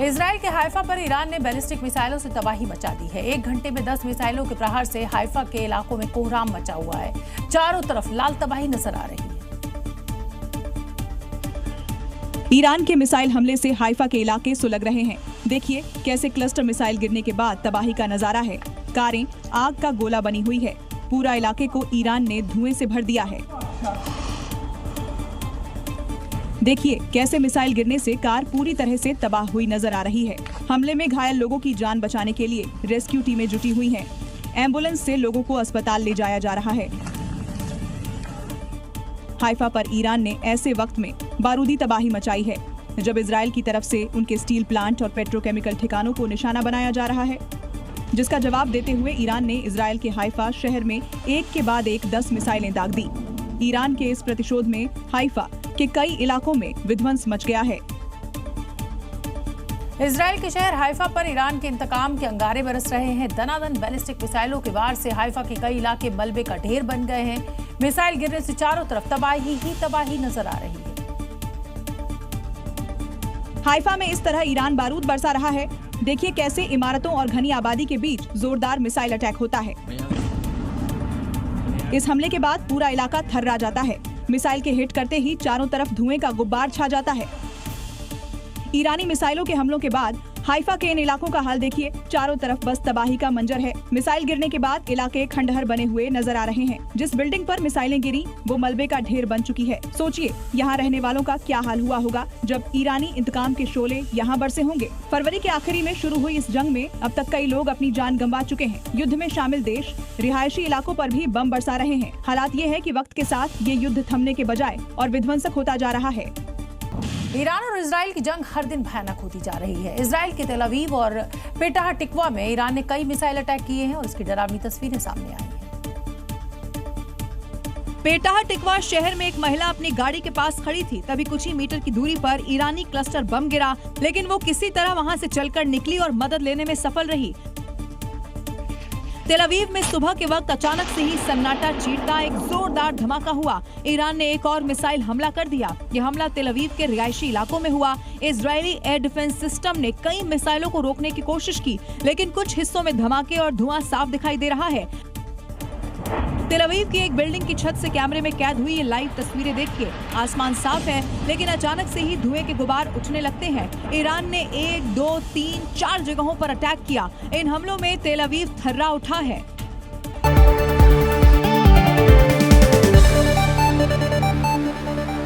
Israel के Haifa पर Iran ने बैलिस्टिक मिसाइलों से तबाही मचा दी है। 1 घंटे में 10 मिसाइलों के प्रहार से हाइफा के इलाकों में कोहराम मचा हुआ है। चारों तरफ लाल तबाही नजर आ रही है। ईरान के मिसाइल हमले से हाइफा के इलाके सुलग रहे हैं। देखिए कैसे क्लस्टर मिसाइल गिरने के बाद तबाही का नजारा है। कारें आग का गोला बनी हुई है। पूरा इलाके को ईरान ने धुएं से भर दिया है। देखिए कैसे मिसाइल गिरने से कार पूरी तरह से तबाह हुई नजर आ रही है। हमले में घायल लोगों की जान बचाने के लिए रेस्क्यू टीमें जुटी हुई हैं। एम्बुलेंस से लोगों को अस्पताल ले जाया जा रहा है। हाइफा पर ईरान ने ऐसे वक्त में बारूदी तबाही मचाई है जब इजराइल की तरफ से उनके स्टील प्लांट और पेट्रोकेमिकल ठिकानों को निशाना बनाया जा रहा है, जिसका जवाब देते हुए ईरान ने इजराइल के हाइफा शहर में एक के बाद एक 10 मिसाइलें दाग दी। ईरान के इस प्रतिशोध में हाइफा के कई इलाकों में विध्वंस मच गया है। इजराइल के शहर हाइफा पर ईरान के इंतकाम के अंगारे बरस रहे हैं। दनादन बैलिस्टिक मिसाइलों के वार से हाइफा के कई इलाके मलबे का ढेर बन गए हैं। मिसाइल गिरने से चारों तरफ तबाही ही तबाही नजर आ रही है। हाइफा में इस तरह ईरान बारूद बरसा रहा है। देखिए कैसे इमारतों और घनी आबादी के बीच जोरदार मिसाइल अटैक होता है। इस हमले के बाद पूरा इलाका थर्रा जाता है। मिसाइल के हिट करते ही चारों तरफ धुएं का गुब्बार छा जाता है। ईरानी मिसाइलों के हमलों के बाद हाइफा के इन इलाकों का हाल देखिए। चारों तरफ बस तबाही का मंजर है। मिसाइल गिरने के बाद इलाके खंडहर बने हुए नजर आ रहे हैं। जिस बिल्डिंग पर मिसाइलें गिरी वो मलबे का ढेर बन चुकी है। सोचिए यहाँ रहने वालों का क्या हाल हुआ होगा जब ईरानी इंतकाम के शोले यहाँ बरसे होंगे। फरवरी के आखिरी में शुरू हुई इस जंग में अब तक कई लोग अपनी जान गंवा चुके हैं। युद्ध में शामिल देश रिहायशी इलाकों पर भी बम बरसा रहे हैं। हालात ये है कि वक्त के साथ ये युद्ध थमने के बजाय और विध्वंसक होता जा रहा है। ईरान और इजराइल की जंग हर दिन भयानक होती जा रही है। इजराइल के तेल अवीव और पेटाह टिकवा में ईरान ने कई मिसाइल अटैक किए हैं और इसकी डरावनी तस्वीरें सामने आई हैं। पेटाह टिकवा शहर में एक महिला अपनी गाड़ी के पास खड़ी थी। तभी कुछ ही मीटर की दूरी पर ईरानी क्लस्टर बम गिरा, लेकिन वो किसी तरह वहां से चलकर निकली और मदद लेने में सफल रही। तेल अवीव में सुबह के वक्त अचानक से ही सन्नाटा चीरता एक जोरदार धमाका हुआ। ईरान ने एक और मिसाइल हमला कर दिया। यह हमला तेल अवीव के रिहायशी इलाकों में हुआ। इजरायली एयर डिफेंस सिस्टम ने कई मिसाइलों को रोकने की कोशिश की, लेकिन कुछ हिस्सों में धमाके और धुआं साफ दिखाई दे रहा है। तेल अवीव की एक बिल्डिंग की छत से कैमरे में कैद हुई ये लाइव तस्वीरें देखिए। आसमान साफ है, लेकिन अचानक से ही धुएं के गुबार उठने लगते हैं। ईरान ने 1, 2, 3, 4 जगहों पर अटैक किया। इन हमलों में तेल अवीव थर्रा उठा है।